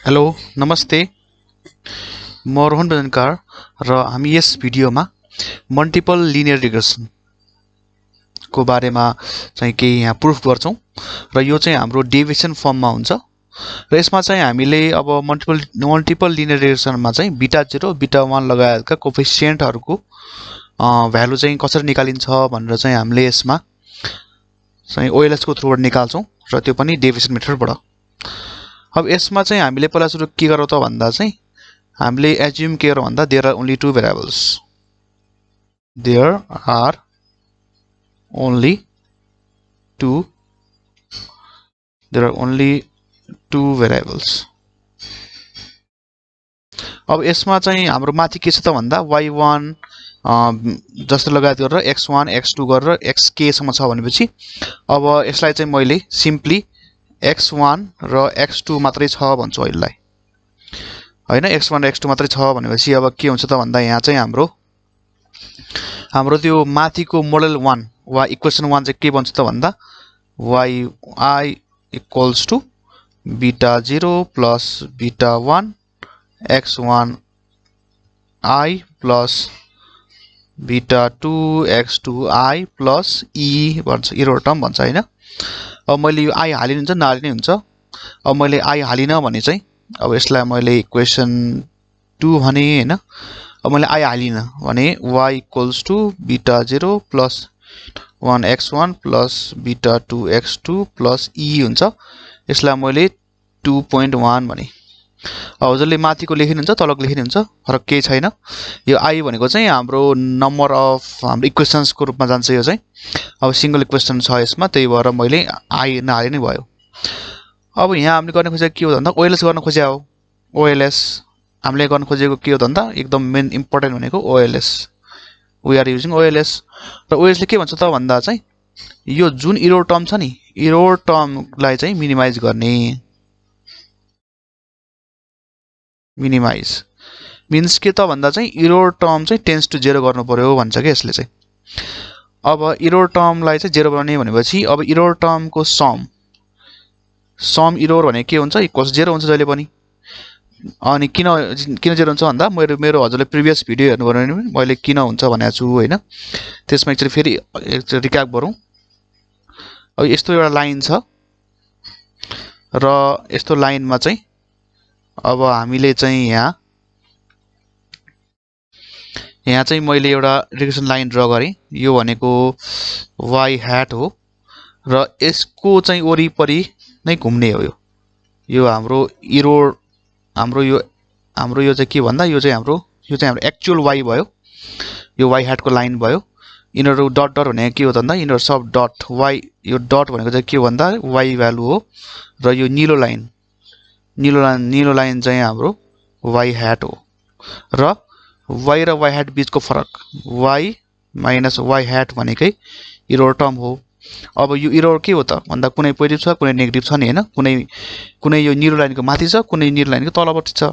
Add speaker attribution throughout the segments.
Speaker 1: Hello नमस्ते म रोहन बजनकार र हामी यस भिडियोमा मल्टिपल लिनियर रिग्रेसन को बारेमा चाहिँ केही यहाँ प्रुफ गर्छौं र यो चाहिँ हाम्रो डेभिएसन फर्ममा हुन्छ र यसमा चाहिँ हामीले अब मल्टिपल लिनियर रिग्रेसनमा चाहिँ बीटा 0 बीटा 1 लगायतका कोएफिसिएन्टहरुको भ्यालु चाहिँ कसरी निकालिन्छ भनेर चाहिँ हामीले यसमा चाहिँ ओएलएस को थ्रुबाट निकाल्छौं र त्यो पनि डेभिएसन मेथडबाट। अब यसमा चाहिँ हामीले पहिला सुरु के गरौँ त भन्दा चाहिँ हामीले एज्युम के गरौँ भन्दा there are only two variables अब यसमा चाहिँ हाम्रो माथि के छ त भन्दा y1 जस्तो लगायत गरेर x1 x2 गरेर xk सम्म छ भनेपछि अब यसलाई चाहिँ मैले सिम्पली x1 र x2 मात्रै छ भन्छु अहिले हैन। x1 र x2 मात्रै छ भनेपछि अब के हुन्छ त भन्दा यहाँ चाहिँ हाम्रो त्यो माथिको मोडल 1 वा इक्वेसन 1 चाहिँ के बन्छ त भन्दा yi equals to beta 0 plus beta 1 x1 I plus beta 2 x2 I plus e भन्छ इरर टर्म भन्छ हैन। अब मैले यो I हालिनु हुन्छ नहालिनु हुन्छ। अब मैले I हालिन भने चाहिँ अब यसलाई मैले इक्वेसन 2 भने हैन। अब मैले I हालिन भने y equals to beta 0 plus 1 x1 plus beta 2 x2 plus e हुन्छ। यसलाई मैले 2.1 भने। अब हजुरले माथिको लेखिनुहुन्छ तलको लेखिनुहुन्छ फरक केही छैन। यो I भनेको चाहिँ हाम्रो नम्बर अफ हाम्रो इक्वेसन्स को रूपमा जान्छ यो चाहिँ। अब सिंगल इक्वेसन छ यसमा त्यही भएर मैले I नहाले नै भयो। अब यहाँ हामीले गर्न खोजेको के हो भन्दा ओएलएस गर्न खोजेको हो। ओएलएस हामीले गर्न खोजेको के हो भन्दा एकदम मेन इम्पोर्टेन्ट भनेको OLS. We are using OLS र ओएलएस ले के भन्छ त भन्दा चाहिँ यो जुन इरर टर्म छ नि इरर टर्मलाई चाहिँ मिनिमाइज गर्ने। मिनिमाइज मिन्स के त भन्दा चाहिँ इरर टर्म चाहिँ टेन्स टु 0 गर्नु पर्यो भन्छ के यसले चाहिँ। अब इरर टर्मलाई चाहिँ 0 बनाउने भनेपछि अब इरर टर्मको सम इरर भने के हुन्छ इक्वल्स 0 हुन्छ जहिले पनि। अनि किन 0 हुन्छ भन्दा मेरो हजुरले प्रिभियस भिडियो हेर्नु भयो भने मैले किन हुन्छ भनेको छु हैन। त्यसमा एकचोटी फेरि रिक्याप गरौँ। अब यस्तो एउटा लाइन छ र यस्तो लाइनमा चाहिँ अब हामीले चाहिँ यहाँ चाहिँ मैले एउटा रिग्रेसन लाइन ड्रा गरे। यो भनेको y hat हो र यसको चाहिँ वरिपरि नै घुम्ने हो यो हाम्रो इरर हाम्रो यो चाहिँ के भन्दा यो चाहिँ हाम्रो एक्चुअल y भयो। यो y hat को लाइन भयो। यिनीहरु डट डट भनेको के हो भन्दा यिनीहरु सब डट y यो डट भनेको चाहिँ के हो भन्दा y भ्यालु हो र यो नीलो लाइन चाहिँ हाम्रो y hat हो र y र y hat बीचको फरक y माइनस y hat भनेकै इरर टर्म हो। अब यो इरर के हो त भन्दा कुनै पोजिटिभ छ कुनै नेगेटिभ छ नि हैन। कुनै यो नीलो लाइनको माथि छ कुनै नीलो लाइनको तलपट्टि छ।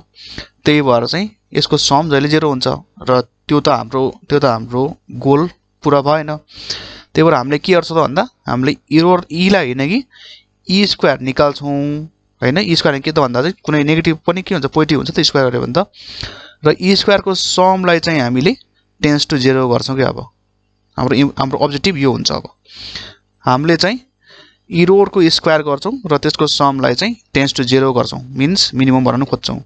Speaker 1: त्यही भएर चाहिँ यसको सम जहिले 0 हुन्छ र त्यो त हाम्रो गोल पूरा भएन। त्यही भएर हामीले के गर्छ त भन्दा हामीले इरर e लाई हैन कि e स्क्वायर निकाल्छौं हैन। e स्क्वायर के त भन्दा चाहिँ कुनै नेगेटिभ पनि के हुन्छ पोजिटिभ हुन्छ त स्क्वायर गरे भने त र e स्क्वायर को समलाई चाहिँ हामीले टेन्स टु 0 गर्छौं के। अब हाम्रो अब्जेक्टिभ यो हुन्छ। अब हामीले चाहिँ इरर को स्क्वायर गर्छौं र त्यसको समलाई चाहिँ टेन्स टु 0 गर्छौं मिन्स मिनिमम बनाउन खोज्छौं।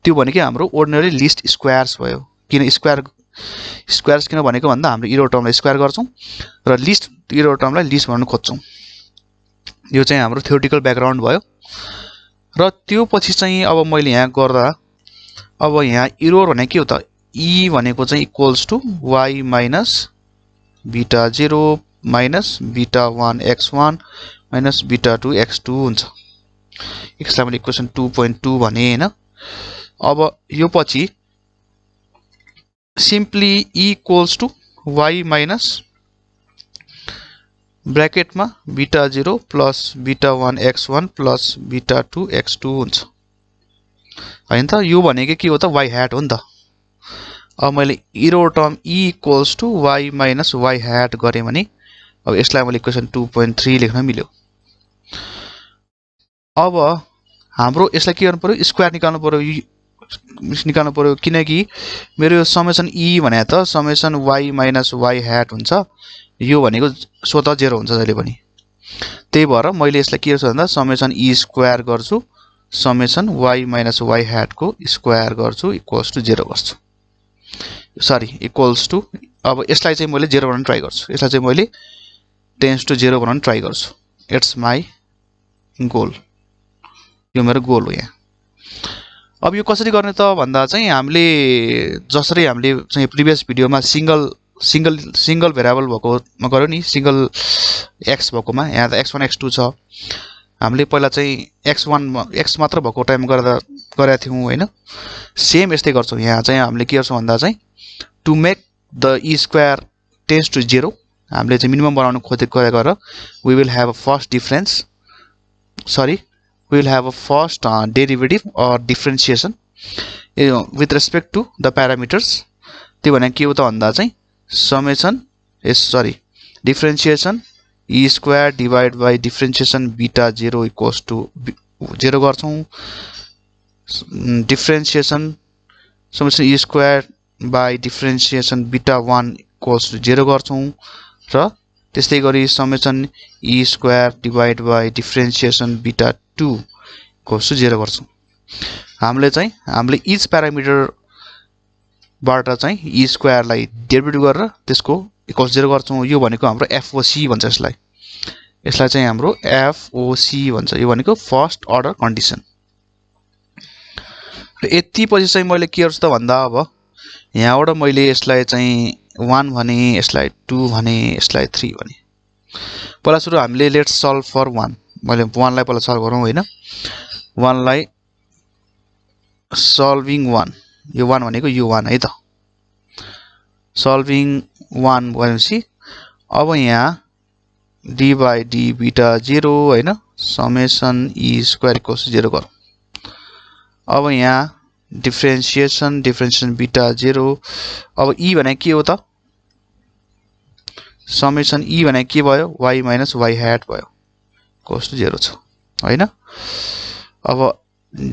Speaker 1: त्यो भनेकै हाम्रो अर्डिनरी लिस्ट स्क्वायर्स भयो। किन स्क्वायर्स किन भनेको भन्दा हाम्रो इरर टर्मलाई स्क्वायर गर्छौं र लिस्ट इरर टर्मलाई लिस्ट बनाउन खोज्छौं। यो चाहिँ हाम्रो थ्योरेटिकल ब्याकग्राउन्ड भयो र त्यो पछि चाहिँ अब मैले यहाँ गर्दा अब यहाँ इरर भने के हो त e भनेको चाहिँ equals to y minus beta 0 minus beta 1 x1 minus beta 2 x2 हुन्छ। यसलाई मैले इक्वेसन 2.2 भने हैन। अब यो पछि simply e equals to y minus ब्रैकेटमा beta 0 plus beta 1 x1 plus beta 2 x2 हुन्छ हैन त। यो भनेको के हो त y hat हो नि त। अब मैले error term e equals to y minus y hat गरे भने अब यसलाई मैले इक्वेसन 2.3 लेख्न मिल्यो। अब हाम्रो यसलाई के गर्नु पर्यो स्क्वायर निकाल्नु पर्यो किनकि मेरो यो समेसन e भने त summation y minus y hat हुन्छ यो भनेको स्वतः 0 हुन्छ जहिले पनि त्यही भएर मैले यसलाई के गर्छु भन्दा समेसन e स्क्वायर गर्छु summation y minus y hat को स्क्वायर गर्छु इक्वल्स टु 0 गर्छु सरी इक्वल्स टु अब यसलाई चाहिँ मैले 0 बनाउन ट्राई गर्छु यसलाई चाहिँ मैले टेन्स टु 0 बनाउन ट्राई गर्छु इट्स माई गोल यो मेरो गोल हो यहाँ अब यो कसरी गर्ने त भन्दा चाहिँ हामीले जसरी हामीले चाहिँ प्रिभियस भिडियोमा सिंगल भेरिएबल भएकोमा गर्यो नि सिंगल x भएकोमा यहाँ त x1 x2 छ हामीले पहिला चाहिँ x मात्र भएको टाइम गरेका थियौं हैन सेम यस्तै गर्छौं यहाँ चाहिँ हामीले के गर्छौं भन्दा चाहिँ to make the e square tends to 0 हामीले चाहिँ मिनिमम बनाउन खोजेको गरेर we will have a first derivative or differentiation with respect to the parameters त्यो भने के हो त भन्दा चाहिँ summation differentiation e square divided by differentiation beta 0 equals to 0 गर्छौं differentiation summation e square by differentiation beta 1 equals to 0 गर्छौं र त्यस्तै गरी summation e square divided by differentiation beta 2 equals to 0 गर्छौं हामीले each parameter बाट चाहिँ e स्क्वायर लाई डेरिभेटिभ गरेर त्यसको इक्वल्स 0 गर्छौं यो भनेको हाम्रो FOC भन्छ यसलाई चाहिँ हाम्रो FOC भन्छ यो भनेको फर्स्ट अर्डर कन्डिसन र यति पछि चाहिँ मैले के गर्छु त भन्दा अब यहाँबाट मैले यसलाई चाहिँ 1 भने यसलाई 2 भने यसलाई 3 भने पहिला सुरु हामीले लेट्स सल्भ फर 1 मैले 1 लाई पहिला सल्भ गरौँ हैन 1 लाई सल्भिङ 1 यो 1 भनेको यो 1 है त सल्भिङ 1 भनेपछि अब यहाँ d by d beta 0 हैन समेसन e स्क्वायर इक्वल्स 0 गरौँ अब यहाँ डिफरेन्शिएसन बीटा 0 अब e भने के हो त समेसन e भने के भयो y माइनस y hat भयो इक्वल्स टु 0 छ हैन अब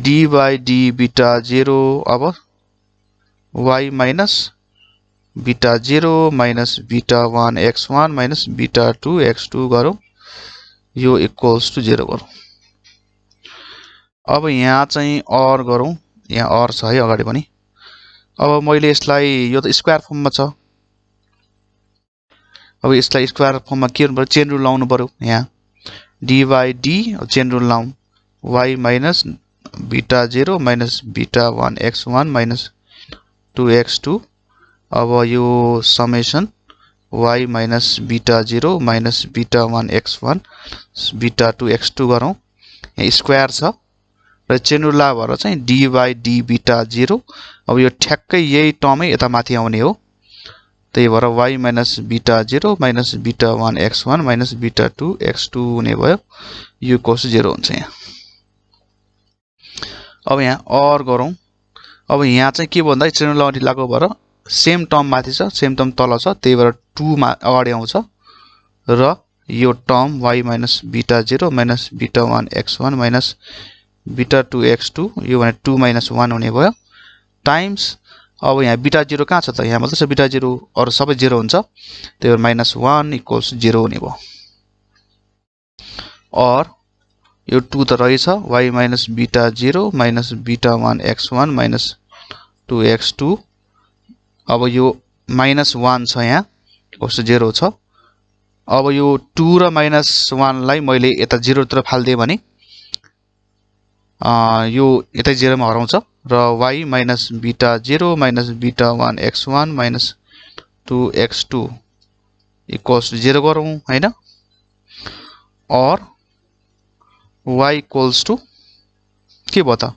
Speaker 1: d by d beta 0 अब y minus beta 0 minus beta 1 x1 minus beta 2 x2 गरौँ यो इक्वल्स टु 0 गरौँ अब यहाँ चाहिँ और गरौँ यहाँ और छ है अगाडि पनि अब मैले यसलाई यो त स्क्वायर फर्ममा छ अब यसलाई स्क्वायर फर्ममा के गर्नु पर्यो चेन रुल लाउनु पर्यो यहाँ d by d chain rule लाउँ y minus beta 0 minus beta 1 x1 minus 2 x2 अब यो summation y minus beta 0 minus beta 1 x1 beta 2 x2 गरौँ यहाँ स्क्वायर छ र चेन रुल भएर चाहिँ d by d बीटा 0 अब यो ठ्याक्कै यही टर्मै यता माथि आउने हो त्यही भएर y minus beta 0 minus beta 1 x1 minus beta 2 x2 हुने भयो यो इक्वल्स 0 हुन्छ यहाँ अब यहाँ और गरौँ अब यहाँ चाहिँ के भन्दा चेन रुल अगाडि लागू भएर सेम टर्म माथि छ सेम टर्म तल छ त्यही भएर 2 मा अगाडि आउँछ र यो term y minus beta 0 minus beta 1 x1 minus beta 2 x2 यो भने 2 माइनस 1 हुने भयो टाइम्स अब यहाँ बीटा 0 कहाँ छ त यहाँ मात्र छ बीटा 0 अरु सबै 0 हुन्छ त्यही भएर माइनस 1 इक्वल्स 0 हुने भयो और यो 2 त रहेछ y minus beta 0 minus beta 1 x1 minus 2 x2 अब यो माइनस 1 छ यहाँ इक्वल्स 0 छ अब यो 2 र माइनस 1 लाई मैले यता 0 तिर फाल्दिए भने यो यतै 0 मा हराउँछ र y minus beta 0 minus beta 1 x1 minus 2 x2 equals 0 गरौँ हैन और y इक्वल्स टु के भयो त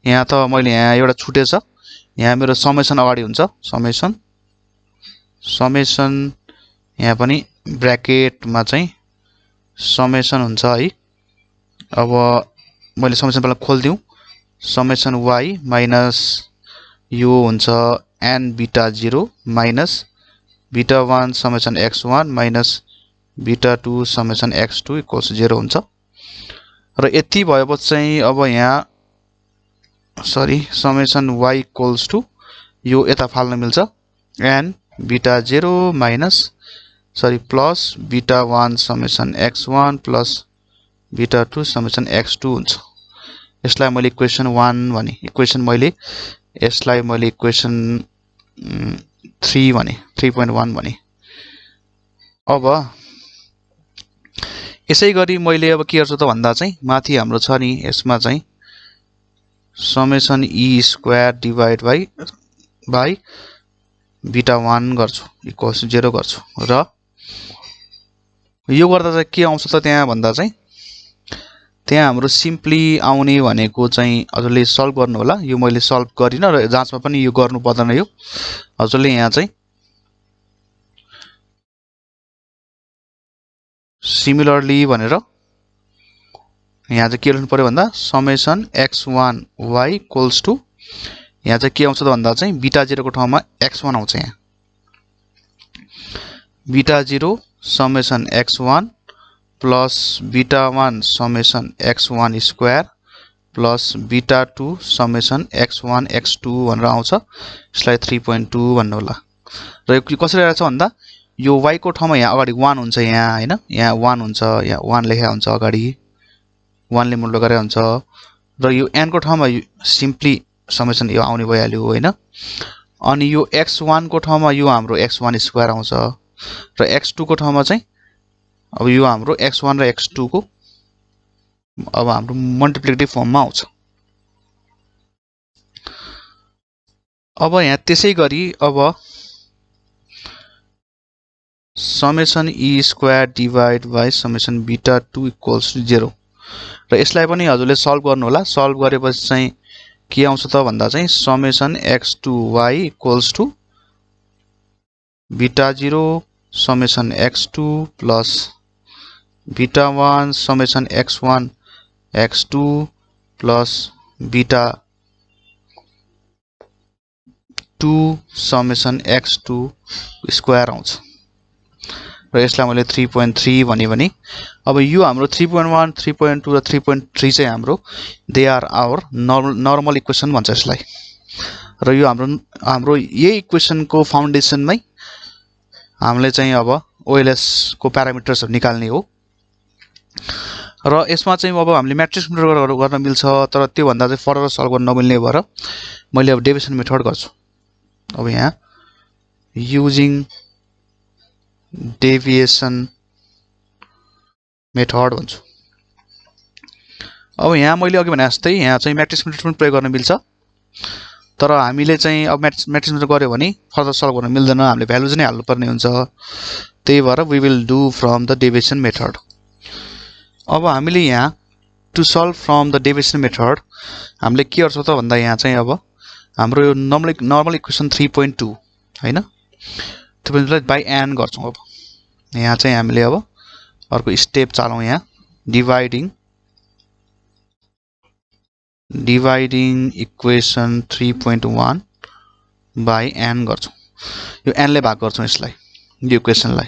Speaker 1: यहाँ त मैले यहाँ एउटा छुटेछ यहाँ मेरो समेसन अगाडि हुन्छ समेसन यहाँ पनि ब्र्याकेट मा चाहिँ समेसन हुन्छ है अब मैले समेसन पहिला खोल्दिउ समेसन y माइनस यो हुन्छ n beta 0 minus beta 1 summation x1 minus beta 2 summation x2 equals 0 हुन्छ र यति भएपछि चाहिँ अब यहाँ sorry summation y equals to यो यता फाल्न मिल्छ n beta 0 minus sorry plus beta 1 summation x1 plus beta 2 summation x2 हुन्छ। यसलाई मैले इक्वेसन 1 भने इक्वेसन मैले यसलाई मैले इक्वेसन 3 भने 3.1 भने। अब यसै गरी मैले अब के गर्छु त भन्दा चाहिँ माथि हाम्रो छ नि यसमा चाहिँ summation e square divide by beta 1 गर्छु इक्वल्स 0 गर्छु र यो गर्दा चाहिँ के आउँछ त त्यहाँ भन्दा चाहिँ त्यहाँ हाम्रो सिम्पली आउने भनेको चाहिँ हजुरले सल्भ गर्नु होला। यो मैले सल्भ गरिन र जाँचमा पनि यो गर्नु पर्दैन। यो हजुरले यहाँ चाहिँ सिमिलरली भनेर यहाँ चाहिँ के लेख्नु पर्यो भन्दा summation x1 y equals to यहाँ चाहिँ के आउँछ त भन्दा चाहिँ बीटा 0 को ठाउँमा x1 आउँछ। यहाँ beta 0 summation x1 plus beta 1 summation x1 square plus beta 2 summation x1 x2 भनेर आउँछ। यसलाई 3.2 भन्नु होला। र यो कसरी आएको छ भन्दा यो y को ठाउँमा यहाँ अगाडि 1 हुन्छ यहाँ हैन यहाँ 1 हुन्छ यहाँ 1 लेखेको हुन्छ अगाडि 1 ले मुल्टो गरे हुन्छ र यो n को ठाउँमा सिम्पली समेसन यो आउने भइहाल्यो हैन। अनि यो x1 को ठाउँमा यो हाम्रो x1 स्क्वायर आउँछ र x2 को ठाउँमा चाहिँ अब यो हाम्रो x1 र x2 को अब हाम्रो मल्टिप्लिकेटिभ फर्ममा आउँछ। अब यहाँ त्यसै गरी अब summation e square divide by summation beta 2 equals to 0 र यसलाई पनि हजुरले सल्भ गर्नु होला। सल्भ गरेपछि चाहिँ के आउँछ त भन्दा चाहिँ summation x2y equals to beta 0 summation x2 plus beta 1 summation x1 x2 plus beta 2 summation x2 square आउँछ र यसलाई मैले 3.3 भने अब यो हाम्रो 3.1 3.2 र 3.3 चाहिँ हाम्रो they are our normal equation भन्छ यसलाई। र यो हाम्रो यही इक्वेसनको फाउन्डेसनमै हामीले चाहिँ अब ओएलएस को प्यारामिटर्सहरु निकाल्ने हो। र यसमा चाहिँ अब हामीले म्याट्रिक्स मेथड गर्न मिल्छ तर त्यो भन्दा चाहिँ फर्दर सल्भ गर्न नमिल्ने भएर मैले अब डेभिएसन मेथड गर्छु। अब यहाँ युजिङ डेभिएसन मेथड भन्छु। अब यहाँ मैले अघि भने जस्तै यहाँ चाहिँ म्याट्रिक्स मेथड पनि प्रयोग गर्न मिल्छ तर हामीले चाहिँ अब म्याट्रिक्स मेथड गर्यो भने फर्दर सल्भ गर्न मिल्दैन। हामीले भ्यालुज नै हाल्नु पर्ने हुन्छ। त्यही भएर we will do from the deviation method. अब हामीले यहाँ to solve from the deviation method हामीले के गर्छौं त भन्दा यहाँ चाहिँ अब हाम्रो यो नर्मल इक्वेसन 3.2 हैन 3.2 बाइ n गर्छौं। अब यहाँ चाहिँ हामीले अब अर्को स्टेप चालौं। यहाँ डिवाइडिङ इक्वेसन 3.1 बाइ n गर्छौं। यो n ले भाग गर्छौं यसलाई यो इक्वेसनलाई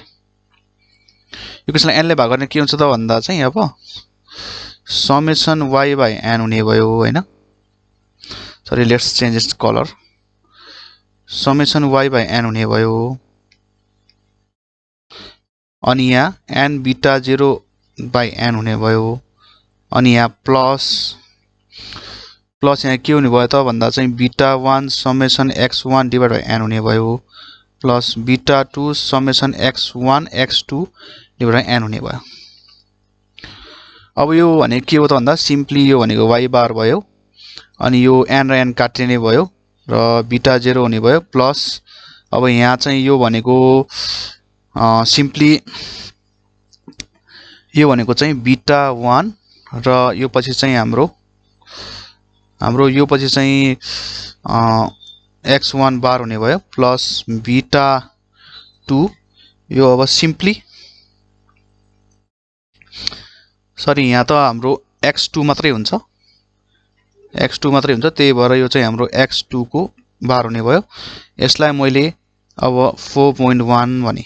Speaker 1: n ले भाग गर्ने के हुन्छ त भन्दा चाहिँ अब समेसन y बाइ n हुने भयो हैन। Sorry let's change its colour. Summation y by n हुने भयो अनि यहाँ n बीटा 0 बाइ n हुने भयो अनि यहाँ प्लस यहाँ के हुने भयो त भन्दा चाहिँ beta 1 summation x1 divide by n हुने भयो plus beta 2 summation x1 x2 divide by n हुने भयो। अब यो भने के हो त भन्दा सिम्पली यो भनेको y बार भयो अनि यो n र n काटिने भयो र बीटा 0 हुने भयो प्लस अब यहाँ चाहिँ यो भनेको सिम्पली यो भनेको चाहिँ बीटा 1 र यो पछि चाहिँ हाम्रो यो पछि चाहिँ x1 बार हुने भयो प्लस बीटा 2 यो अब सिम्पली सरी यहाँ त हाम्रो x2 मात्रै हुन्छ त्यही भएर यो चाहिँ हाम्रो x2 को बार हुने भयो। यसलाई मैले अब 4.1 भने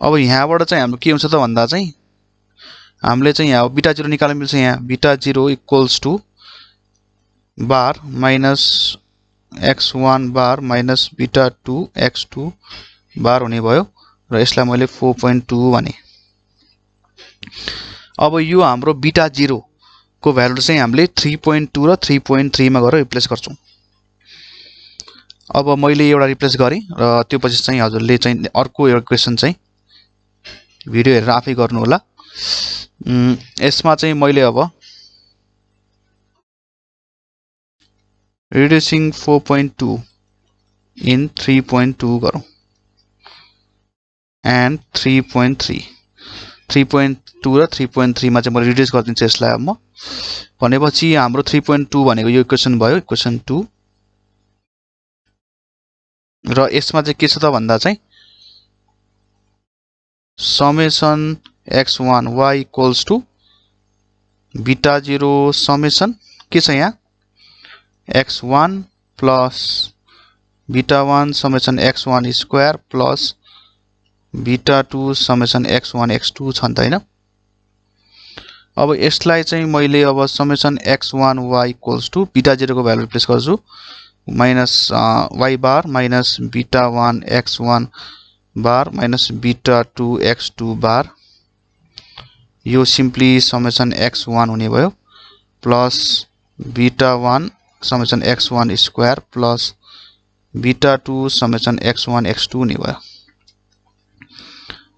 Speaker 1: अब यहाँबाट चाहिँ हाम्रो के हुन्छ त भन्दा चाहिँ हामीले चाहिँ यहाँ बीटा 0 निकाल्न मिल्छ। यहाँ beta 0 equals to bar minus x1 bar minus beta 2 x2 bar हुने भयो र यसलाई मैले 4.2 भने। अब यो हाम्रो बीटा 0 को भ्यालु चाहिँ हामीले 3.2 र 3.3 मा गएर रिप्लेस गर्छौं। अब मैले एउटा रिप्लेस गरे र त्यो पछि चाहिँ हजुरले चाहिँ अर्को एउटा क्वेशन चाहिँ भिडियो हेरेर आफै गर्नु होला। यसमा चाहिँ मैले अब रिड्युसिङ 4.2 इन 3.2 गरौँ एन्ड 3.3 3.2 र 3.3 मा चाहिँ मैले रिड्युस गर्दिन्छु यसलाई। अब म भनेपछि हाम्रो 3.2 भनेको यो इक्वेसन भयो, इक्वेसन 2 र यसमा चाहिँ के छ त भन्दा चाहिँ summation x1 y equals to beta 0 summation के छ यहाँ x1 plus beta 1 summation x1 square plus beta 2 summation x1 x2 छ नि त हैन। अब यसलाई चाहिँ मैले अब summation x1 y equals to beta 0 को भ्यालु रिप्लेस गर्छु minus y bar minus beta 1 x1 bar minus beta 2 x2 bar, यो सिम्पली समेसन x1 हुने भयो plus beta 1 summation x1 square plus beta 2 summation x1 x2 हुने भयो।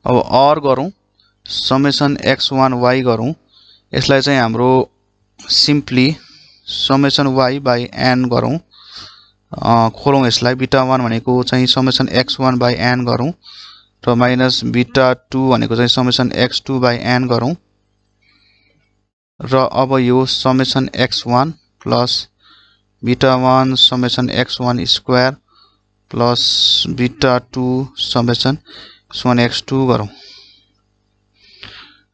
Speaker 1: अब और गरौँ समेसन x1 y गरौँ, यसलाई चाहिँ हाम्रो simply summation y by n गरौँ, खोलौँ यसलाई बीटा 1 भनेको चाहिँ समेसन x1 बाइ n गरौँ र माइनस बीटा 2 भनेको चाहिँ समेसन x2 बाइ n गरौँ र अब यो summation x1 plus beta 1 summation x1 square plus beta 2 summation x1 x2 गरौँ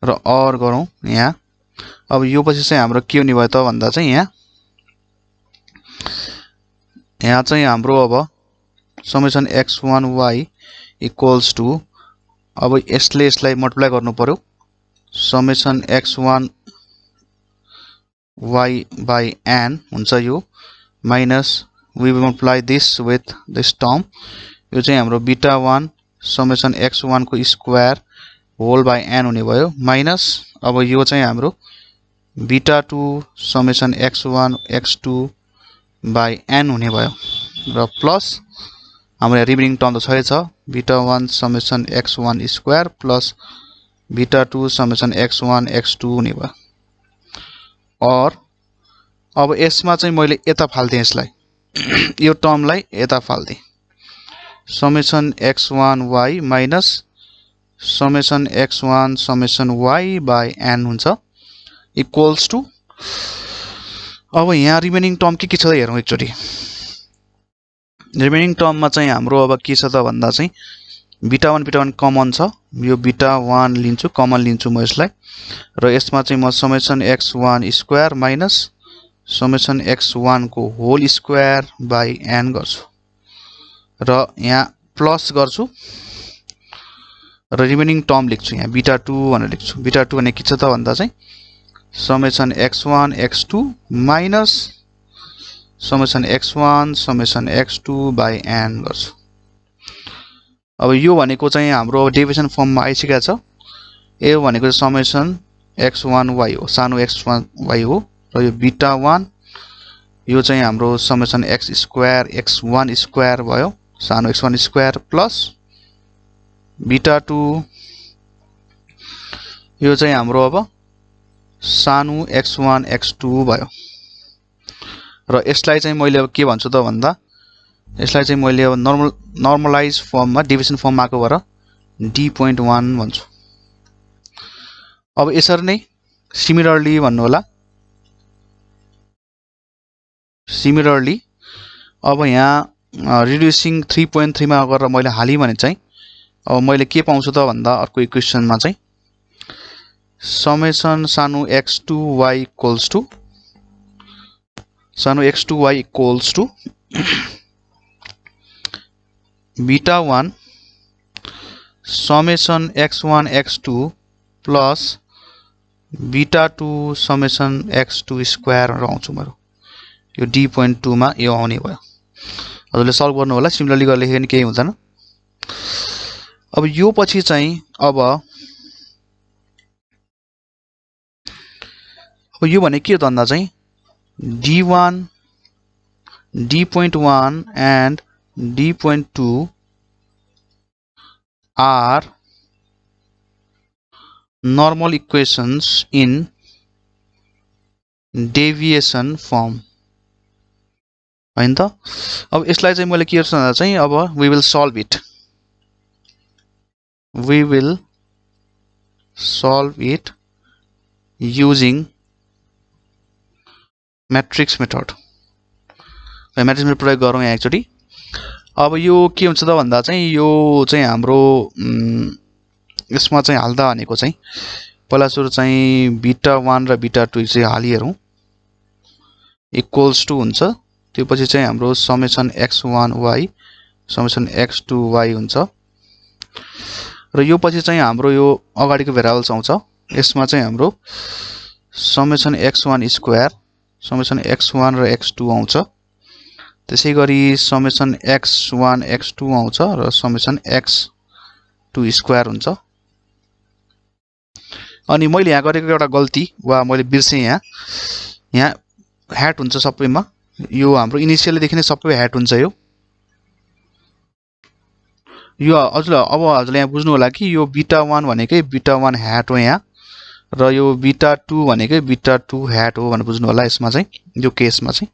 Speaker 1: र और गरौँ यहाँ। अब यो पछि चाहिँ हाम्रो के हुने भयो त भन्दा चाहिँ यहाँ चाहिँ हाम्रो अब summation x1 y equals to अब यसलाई मल्टिप्लाई गर्नु पर्यो summation x1 y by n हुन्छ यो minus we multiply this with this term, यो चाहिँ हाम्रो बीटा 1 समेसन x1 को स्क्वायर होल बाइ n हुने भयो माइनस अब यो चाहिँ हाम्रो beta 2 summation x1 x2 by n हुने भयो र प्लस हाम्रो रिमेनिङ टर्म त छ beta 1 summation x1 square plus beta 2 summation x1 x2 हुने भयो। और अब यसमा चाहिँ मैले यता फाल्दिए यसलाई यो टर्मलाई यता फाल्दिए summation x1 y minus summation x1 summation y by n हुन्छ इक्वल्स टु अब यहाँ रिमेनिङ टर्म के छ हेरौँ एकचोटी। रिमेनिङ टर्ममा चाहिँ हाम्रो अब के छ त भन्दा चाहिँ बीटा 1 कमन छ, यो बीटा 1 लिन्छु कमन लिन्छु म यसलाई र यसमा चाहिँ म summation x1 square minus summation x1 को होल स्क्वायर बाइ n गर्छु र यहाँ प्लस गर्छु र रिमेनिङ टर्म लेख्छु यहाँ बीटा 2 भनेर लेख्छु। बीटा 2 भने के छ त भन्दा चाहिँ summation x1 x2 minus summation x1 summation x2 by n गर्छु। अब यो भनेको चाहिँ हाम्रो डेभिएसन फर्ममा आइसकेको छ। यो भनेको समेसन x1 y हो, सानो x1 y हो र यो बीटा 1 यो चाहिँ हाम्रो summation x square x1 square भयो, सानो x1 स्क्वायर प्लस बीटा 2 यो चाहिँ हाम्रो अब सानो x1 x2 भयो र यसलाई चाहिँ मैले अब के भन्छु त भन्दा यसलाई चाहिँ मैले अब नर्मलाइज फर्ममा डिभिजन फर्ममा आएको भएर d.1 भन्छु। अब यसरी नै सिमिलरली भन्नु होला। सिमिलरली अब यहाँ रिड्युसिङ 3.3 मा गरेर मैले हालेँ भने चाहिँ अब मैले के पाउँछु त भन्दा अर्को इक्वेसनमा चाहिँ समेसन सानो x2y इक्वल्स टु सानो x2y equals to beta 1 summation x1 x2 plus beta 2 summation x2 square आउँछु मेरो यो d.2 मा यो आउने भयो हजुरले सल्भ गर्नु होला सिमिलरली गरेर लेखे पनि केही हुँदैन अब यो पछि चाहिँ अब यो भने के हो त भन्दा चाहिँ d1 d.1 and d.2 are normal equations in deviation form हैन त अब यसलाई चाहिँ मैले के गर्छु भन्दा चाहिँ अब we will solve it using matrix method matrix method प्रयोग गरौँ यहाँ एकचोटी अब यो के हुन्छ त भन्दा चाहिँ यो चाहिँ हाम्रो यसमा चाहिँ हाल्दा भनेको चाहिँ पहिला सुरु चाहिँ बीटा 1 र बीटा 2 चाहिँ हालिहेरौँ इक्वल्स टु हुन्छ त्यो पछि चाहिँ हाम्रो समेसन x1y समेसन x2y हुन्छ र यो पछि चाहिँ हाम्रो यो अगाडिको भेरिएबल्स आउँछ यसमा चाहिँ हाम्रो summation x1 square summation x1 र x2 आउँछ त्यसैगरी समेसन x1 x2 आउँछ र समेसन x2 स्क्वायर हुन्छ अनि मैले यहाँ गरेको एउटा गल्ती वा मैले बिर्से यहाँ ह्याट हुन्छ सबैमा यो हाम्रो इनिशियली देखि नै सबै ह्याट हुन्छ यो हजुरले यहाँ बुझ्नु होला कि यो बीटा 1 भनेकै बीटा 1 ह्याट हो यहाँ र यो बीटा 2 भनेकै बीटा 2 ह्याट हो भनेर बुझ्नु होला यसमा चाहिँ यो केसमा चाहिँ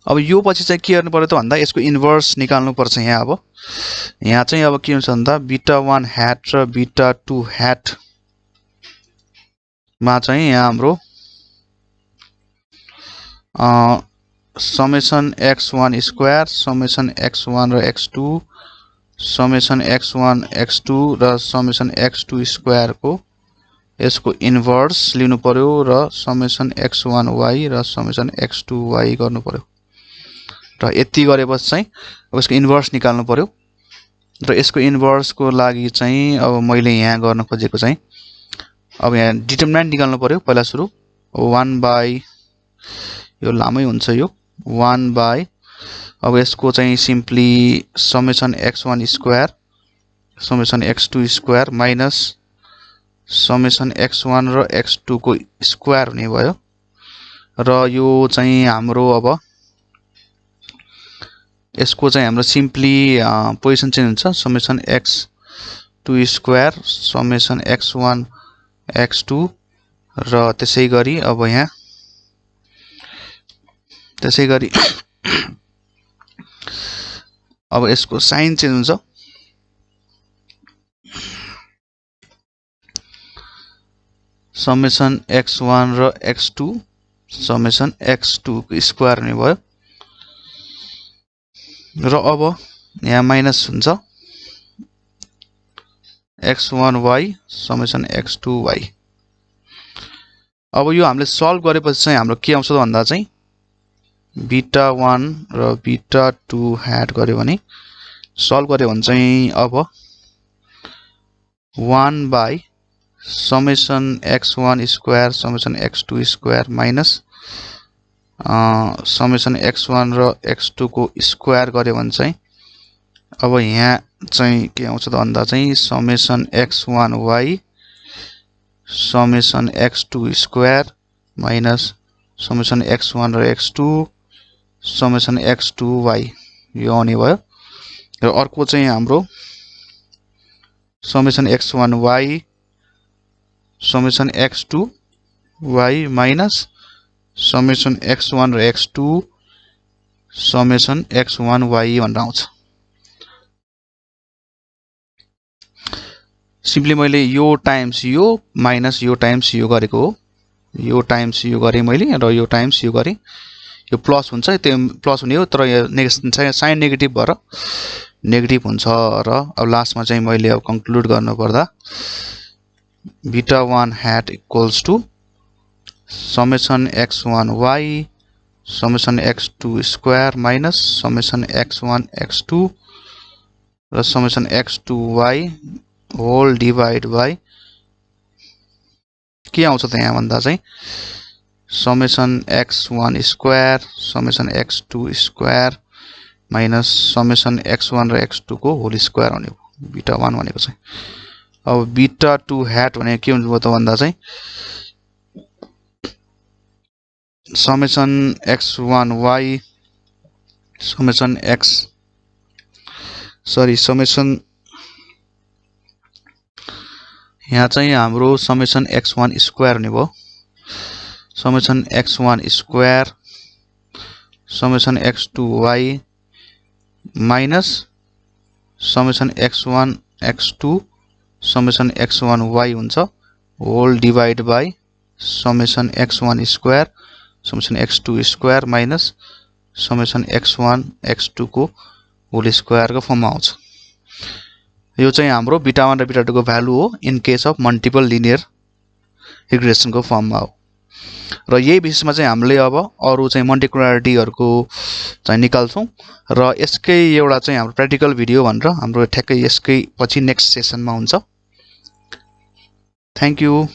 Speaker 1: अब यो पछि चाहिँ के गर्नु पर्यो त भन्दा यसको इन्भर्स निकाल्नु पर्छ यहाँ चाहिँ अब के हुन्छ भन्दा बीटा 1 ह्याट र बीटा 2 ह्याट मा चाहिँ यहाँ हाम्रो summation x1 square summation x1 र x2 समेसन x1 x2 र समेसन x2 स्क्वायर को यसको इन्भर्स लिनु पर्यो र समेसन x1y र समेसन x2y गर्नु पर्यो र यति गरेपछि चाहिँ अब यसको इन्भर्स निकाल्नु पर्यो र यसको इन्भर्स को लागि चाहिँ अब मैले यहाँ गर्न खोजेको चाहिँ अब यहाँ डिटरमिनेन्ट निकाल्नु पर्यो पहिला सुरु 1 बाइ यो लामै हुन्छ यो 1 बाइ अब यसको चाहिँ simply summation x1 square summation x2 square minus summation x1 र x2 को स्क्वायर हुने भयो र यो चाहिँ हाम्रो अब यसको चाहिँ हाम्रो सिम्पली पोजिसन चेन्ज हुन्छ summation x2 square summation x1 x2 र त्यसैगरी अब यहाँ त्यसैगरी अब यसको साइन चेन्ज हुन्छ समेसन x1 र x2 समेसन x2 को स्क्वायर हुने भयो र अब यहाँ माइनस हुन्छ x1y समेसन x2y अब यो हामीले सल्भ गरेपछि चाहिँ हाम्रो के आउँछ भन्दा चाहिँ बीटा 1 र बीटा 2 ह्याट गर्यो भने सल्भ गर्यो भने चाहिँ अब 1 by summation x1 square summation x2 square minus summation x1 र x2 को स्क्वायर गर्यो भने चाहिँ अब यहाँ चाहिँ के आउँछ त भन्दा चाहिँ summation x1y summation x2 square minus summation x1 र x2 समेसन x2y यो आउने भयो र अर्को चाहिँ हाम्रो summation x1y summation x2y minus summation x1 र x2 समेसन x1y भनेर आउँछ सिम्पली मैले यो टाइम्स यो माइनस यो टाइम्स यो गरेको हो यो टाइम्स यो गरे मैले र यो टाइम्स यो गरे यो प्लस हुन्छ त्यो प्लस हुने हो तर यो साइन नेगेटिभ भएर नेगेटिभ हुन्छ र अब लास्टमा चाहिँ मैले अब कन्क्लुड गर्नु पर्दा beta 1 hat equals to summation x1y summation x2 square minus summation x1 x2 र summation x2y whole divide by के आउँछ त यहाँ भन्दा चाहिँ summation x1 square summation x2 square minus summation x1 र x2 को होल स्क्वायर आउने भयो बीटा 1 भनेको चाहिँ। अब बीटा 2 हैट भनेको के हुन्छ त भन्दा चाहिँ समेसन x1y समेसन यहाँ चाहिँ हाम्रो समेसन x1 स्क्वायर हुने भयो summation x1 square summation x2y minus summation x1 x2 summation x1y हुन्छ whole divide by summation x1 square summation x2 square minus summation x1 x2 को होल स्क्वायर को फर्ममा आउँछ। यो चाहिँ हाम्रो बीटा 1 र बीटा 2 को भ्यालु हो in case of multiple linear regression को फर्ममा हो। र यही विषयमा चाहिँ हामीले अब अरु चाहिँ मल्टिकुलारिटीहरुको चाहिँ निकाल्छौं र यसकै एउटा चाहिँ हाम्रो प्र्याक्टिकल भिडियो भनेर हाम्रो ठ्याक्कै यसकै पछि नेक्स्ट सेसनमा हुन्छ। Thank you.